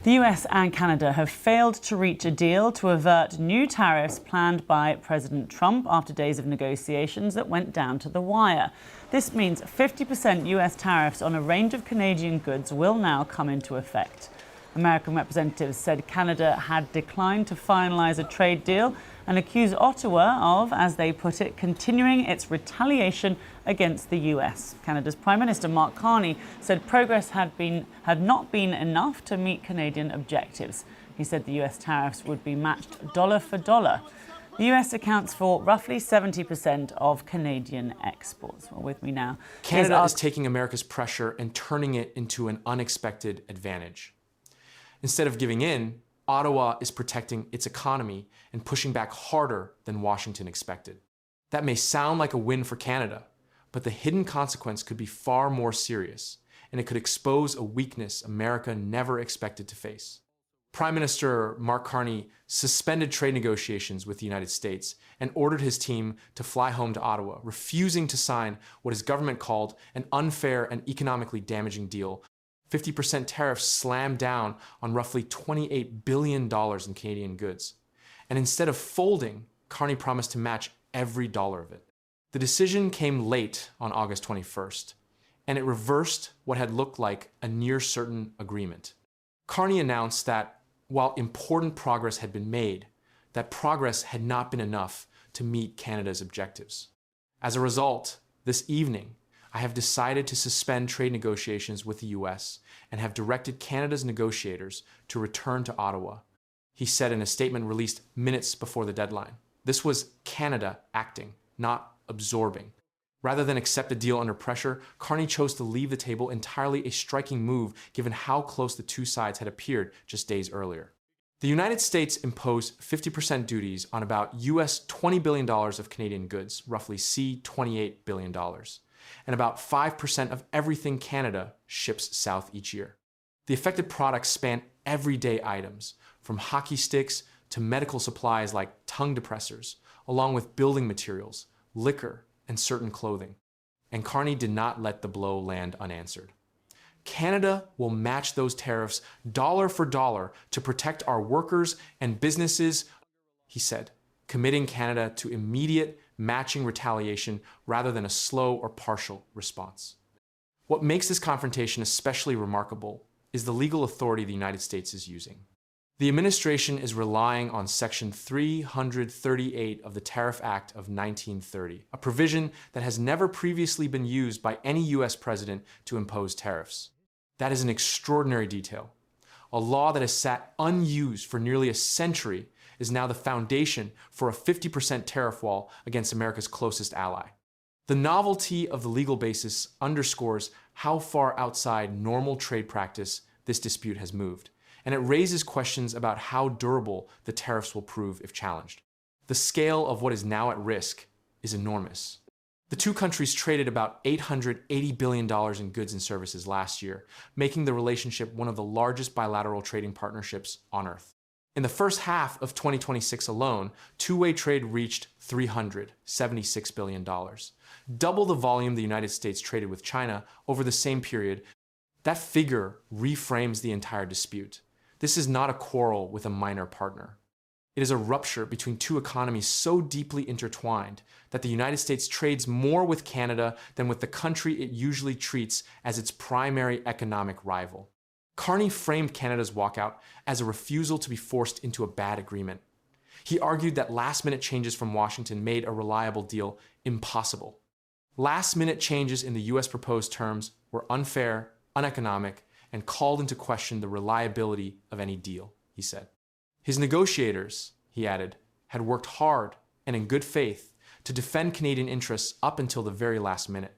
The US and Canada have failed to reach a deal to avert new tariffs planned by President Trump after days of negotiations that went down to the wire. This means 50% US tariffs on a range of Canadian goods will now come into effect. American representatives said Canada had declined to finalize a trade deal and accused Ottawa of, as they put it, continuing its retaliation against the US. Canada's Prime Minister Mark Carney said progress had not been enough to meet Canadian objectives. He said the US tariffs would be matched dollar for dollar. The US accounts for roughly 70% of Canadian exports. Well, with me now. Canada is taking America's pressure and turning it into an unexpected advantage. Instead of giving in, Ottawa is protecting its economy and pushing back harder than Washington expected. That may sound like a win for Canada, but the hidden consequence could be far more serious, and it could expose a weakness America never expected to face. Prime Minister Mark Carney suspended trade negotiations with the United States and ordered his team to fly home to Ottawa, refusing to sign what his government called an unfair and economically damaging deal. 50% tariffs slammed down on roughly $28 billion in Canadian goods. And instead of folding, Carney promised to match every dollar of it. The decision came late on August 21st, and it reversed what had looked like a near-certain agreement. Carney announced that while important progress had been made, that progress had not been enough to meet Canada's objectives. As a result, this evening, I have decided to suspend trade negotiations with the US and have directed Canada's negotiators to return to Ottawa, he said in a statement released minutes before the deadline. This was Canada acting, not absorbing. Rather than accept a deal under pressure, Carney chose to leave the table, entirely a striking move given how close the two sides had appeared just days earlier. The United States imposed 50% duties on about US $20 billion of Canadian goods, roughly $28 billion. And about 5% of everything Canada ships south each year. The affected products span everyday items, from hockey sticks to medical supplies like tongue depressors, along with building materials, liquor, and certain clothing. And Carney did not let the blow land unanswered. Canada will match those tariffs dollar for dollar to protect our workers and businesses, he said, committing Canada to immediate matching retaliation rather than a slow or partial response. What makes this confrontation especially remarkable is the legal authority the United States is using. The administration is relying on Section 338 of the Tariff Act of 1930, a provision that has never previously been used by any US president to impose tariffs. That is an extraordinary detail. A law that has sat unused for nearly a century is now the foundation for a 50% tariff wall against America's closest ally. The novelty of the legal basis underscores how far outside normal trade practice this dispute has moved, and it raises questions about how durable the tariffs will prove if challenged. The scale of what is now at risk is enormous. The two countries traded about $880 billion in goods and services last year, making the relationship one of the largest bilateral trading partnerships on Earth. In the first half of 2026 alone, two-way trade reached $376 billion, double the volume the United States traded with China over the same period. That figure reframes the entire dispute. This is not a quarrel with a minor partner. It is a rupture between two economies so deeply intertwined that the United States trades more with Canada than with the country it usually treats as its primary economic rival. Carney framed Canada's walkout as a refusal to be forced into a bad agreement. He argued that last-minute changes from Washington made a reliable deal impossible. Last-minute changes in the US proposed terms were unfair, uneconomic, and called into question the reliability of any deal, he said. His negotiators, he added, had worked hard and in good faith to defend Canadian interests up until the very last minute.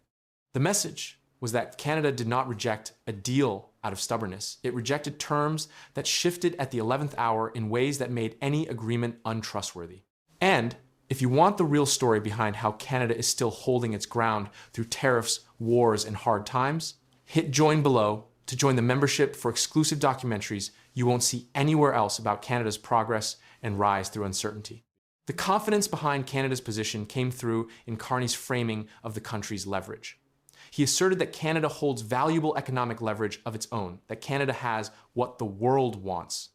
The message was that Canada did not reject a deal out of stubbornness. It rejected terms that shifted at the 11th hour in ways that made any agreement untrustworthy. And if you want the real story behind how Canada is still holding its ground through tariffs, wars, and hard times, hit join below to join the membership for exclusive documentaries you won't see anywhere else about Canada's progress and rise through uncertainty. The confidence behind Canada's position came through in Carney's framing of the country's leverage. He asserted that Canada holds valuable economic leverage of its own, that Canada has what the world wants.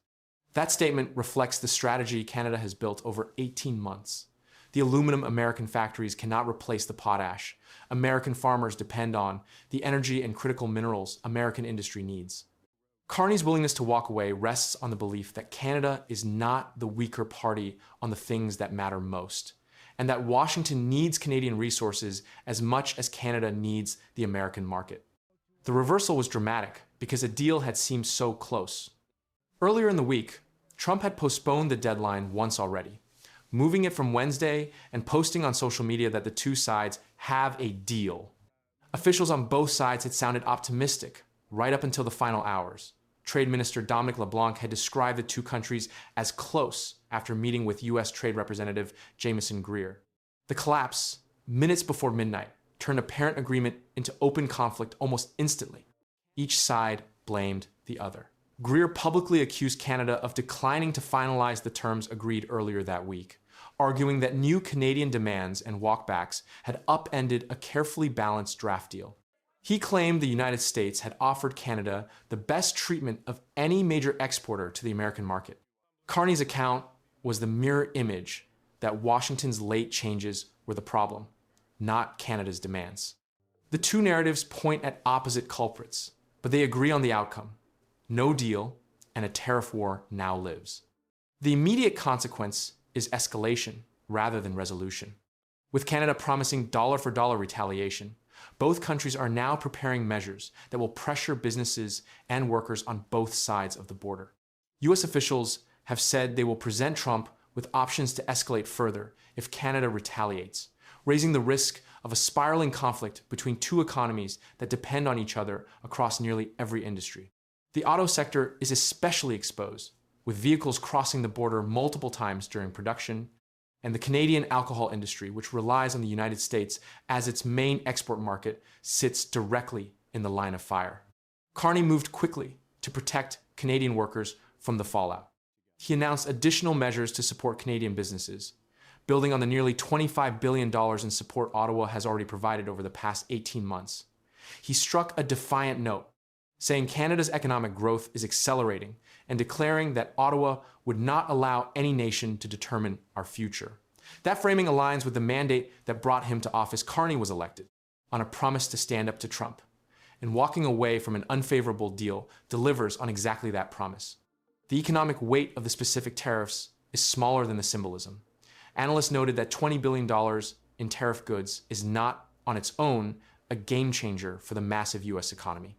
That statement reflects the strategy Canada has built over 18 months. The aluminum American factories cannot replace the potash American farmers depend on, the energy and critical minerals American industry needs. Carney's willingness to walk away rests on the belief that Canada is not the weaker party on the things that matter most, and that Washington needs Canadian resources as much as Canada needs the American market. The reversal was dramatic because a deal had seemed so close. Earlier in the week, Trump had postponed the deadline once already, moving it from Wednesday and posting on social media that the two sides have a deal. Officials on both sides had sounded optimistic right up until the final hours. Trade Minister Dominic LeBlanc had described the two countries as close after meeting with U.S. Trade Representative Jamieson Greer. The collapse, minutes before midnight, turned apparent agreement into open conflict almost instantly. Each side blamed the other. Greer publicly accused Canada of declining to finalize the terms agreed earlier that week, arguing that new Canadian demands and walkbacks had upended a carefully balanced draft deal. He claimed the United States had offered Canada the best treatment of any major exporter to the American market. Carney's account was the mirror image that Washington's late changes were the problem, not Canada's demands. The two narratives point at opposite culprits, but they agree on the outcome. No deal, and a tariff war now lives. The immediate consequence is escalation rather than resolution. With Canada promising dollar-for-dollar retaliation, both countries are now preparing measures that will pressure businesses and workers on both sides of the border. U.S. officials have said they will present Trump with options to escalate further if Canada retaliates, raising the risk of a spiraling conflict between two economies that depend on each other across nearly every industry. The auto sector is especially exposed, with vehicles crossing the border multiple times during production, and the Canadian alcohol industry, which relies on the United States as its main export market, sits directly in the line of fire. Carney moved quickly to protect Canadian workers from the fallout. He announced additional measures to support Canadian businesses, building on the nearly $25 billion in support Ottawa has already provided over the past 18 months. He struck a defiant note, saying Canada's economic growth is accelerating and declaring that Ottawa would not allow any nation to determine our future. That framing aligns with the mandate that brought him to office. Carney was elected on a promise to stand up to Trump, and walking away from an unfavorable deal delivers on exactly that promise. The economic weight of the specific tariffs is smaller than the symbolism. Analysts noted that $20 billion in tariff goods is not, on its own, a game changer for the massive U.S. economy.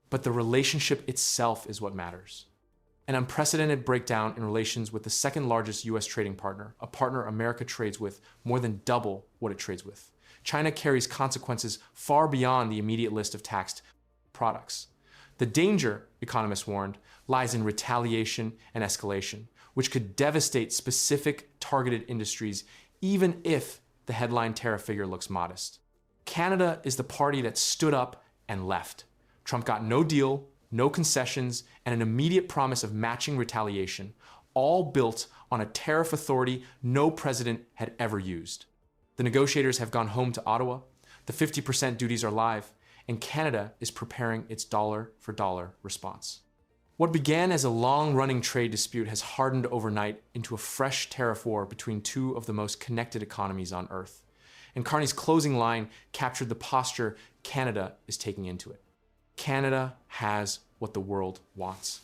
But the relationship itself is what matters. An unprecedented breakdown in relations with the second largest U.S. trading partner, a partner America trades with more than double what it trades with. China carries consequences far beyond the immediate list of taxed products. The danger, economists warned, lies in retaliation and escalation, which could devastate specific targeted industries even if the headline tariff figure looks modest. Canada is the party that stood up and left. Trump got no deal, no concessions, and an immediate promise of matching retaliation, all built on a tariff authority no president had ever used. The negotiators have gone home to Ottawa, the 50% duties are live, and Canada is preparing its dollar-for-dollar response. What began as a long-running trade dispute has hardened overnight into a fresh tariff war between two of the most connected economies on Earth. And Carney's closing line captured the posture Canada is taking into it. Canada has what the world wants.